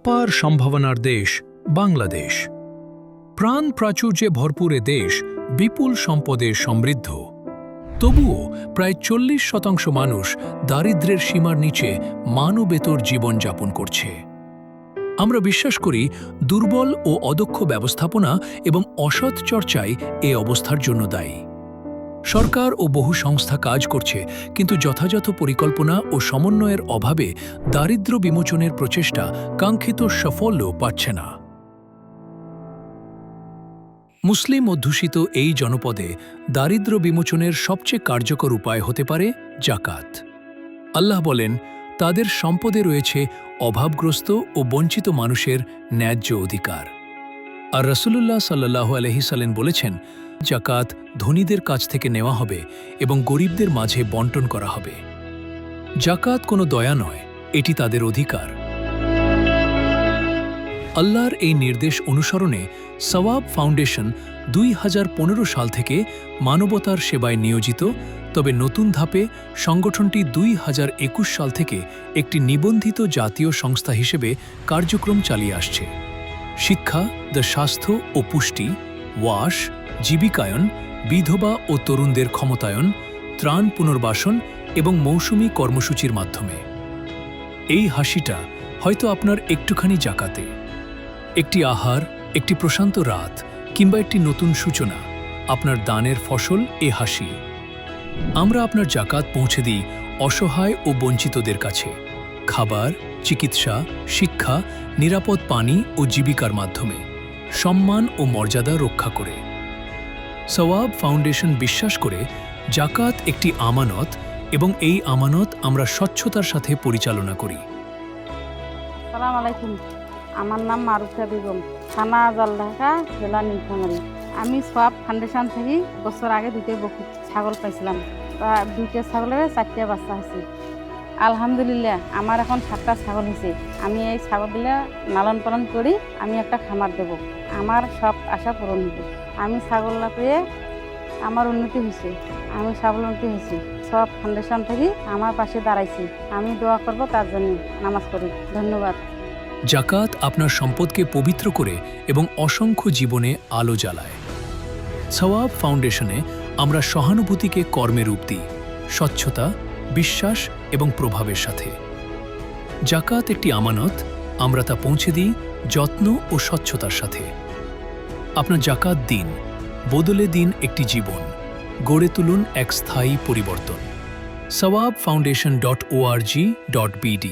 অপার সম্ভাবনার দেশ বাংলাদেশ। প্রাণ প্রাচুর্যে ভরপুর এ দেশ বিপুল সম্পদে সমৃদ্ধ। তবুও প্রায় 40% মানুষ দারিদ্র্যের সীমার নিচে মানবেতর জীবনযাপন করছে। আমরা বিশ্বাস করি দুর্বল ও অদক্ষ ব্যবস্থাপনা এবং অসৎ চর্চাই এ অবস্থার জন্য দায়ী। সরকার ও বহু সংস্থা কাজ করছে, কিন্তু যথাযথ পরিকল্পনা ও সমন্বয়ের অভাবে দারিদ্র্য বিমোচনের প্রচেষ্টা কাঙ্ক্ষিত সাফল্য পাচ্ছে না। মুসলিম অধ্যুষিত এই জনপদে দারিদ্র্য বিমোচনের সবচেয়ে কার্যকর উপায় হতে পারে জাকাত। আল্লাহ বলেন, তাদের সম্পদে রয়েছে অভাবগ্রস্ত ও বঞ্চিত মানুষের ন্যায্য অধিকার। আর রাসূলুল্লাহ সাল্লাল্লাহু আলাইহি সাল্লাম বলেছেন, জাকাত ধনীদের কাছ থেকে নেওয়া হবে এবং গরিবদের মাঝে বন্টন করা হবে। জাকাত কোনো দয়া নয়, এটি তাদের অধিকার। আল্লাহর এই নির্দেশ অনুসরণে সওয়াব ফাউন্ডেশন 2015 সাল থেকে মানবতার সেবায় নিয়োজিত, তবে নতুন ধাপে সংগঠনটি 2021 সাল থেকে একটি নিবন্ধিত জাতীয় সংস্থা হিসেবে কার্যক্রম চালিয়ে আসছে। শিক্ষা, স্বাস্থ্য ও পুষ্টি, ওয়াশ, জীবিকায়ন, বিধবা ও তরুণদের ক্ষমতায়ন, ত্রাণ পুনর্বাসন এবং মৌসুমী কর্মসূচির মাধ্যমে। এই হাসিটা হয়তো আপনার একটুখানি জাকাতে, একটি আহার, একটি প্রশান্ত রাত কিংবা একটি নতুন সূচনা, আপনার দানের ফসল এ হাসি। আমরা আপনার জাকাত পৌঁছে দিই অসহায় ও বঞ্চিতদের কাছে, খাবার, চিকিৎসা, শিক্ষা, নিরাপদ পানি ও জীবিকার মাধ্যমে, সম্মান ও মর্যাদা রক্ষা করে। সওয়াব ফাউন্ডেশন বিশ্বাস করে জাকাত একটি আমানত এবং এই আমানত আমরা স্বচ্ছতার সাথে পরিচালনা করি। আসসালামু আলাইকুম, আমার নাম মারুফা বেগম, থানা জলঢাকা, জেলা নীলফামারী। আমি সওয়াব ফাউন্ডেশন থেকে বছর আগে 2টা ছাগল পাইছিলাম। তা 2টা ছাগলের 4টা বাচ্চা হয়েছে। আলহামদুলিল্লাহ, আমার এখন 7টা ছাগল হয়েছে। আমি এই ছাগলগুলা লালন পালন করি, আমি একটা খামার দেব, আমার সব আশা পূরণ হবে। আমি ছাগলটা পেয়ে আমার উন্নতি হয়েছে, আমি স্বাবলম্বী হয়েছি। সওয়াব ফাউন্ডেশন থেকে আমার পাশে দাঁড়াইছি। আমি দোয়া করব, তার জন্য নামাজ পড়ি। ধন্যবাদ। জাকাত আপনার সম্পদকে পবিত্র করে এবং অসংখ্য জীবনে আলো জ্বালায়। সওয়াব ফাউন্ডেশনে আমরা সহানুভূতিকে কর্মে রূপ দিই, স্বচ্ছতা, বিশ্বাস এবং প্রভাবের সাথে। জাকাত একটি আমানত, আমরা তা পৌঁছে দিই যত্ন ও স্বচ্ছতার সাথে। আপনার জাকাত দিন, বদলে দিন একটি জীবন, গড়ে তুলুন এক স্থায়ী পরিবর্তন। sawabfoundation.org.bd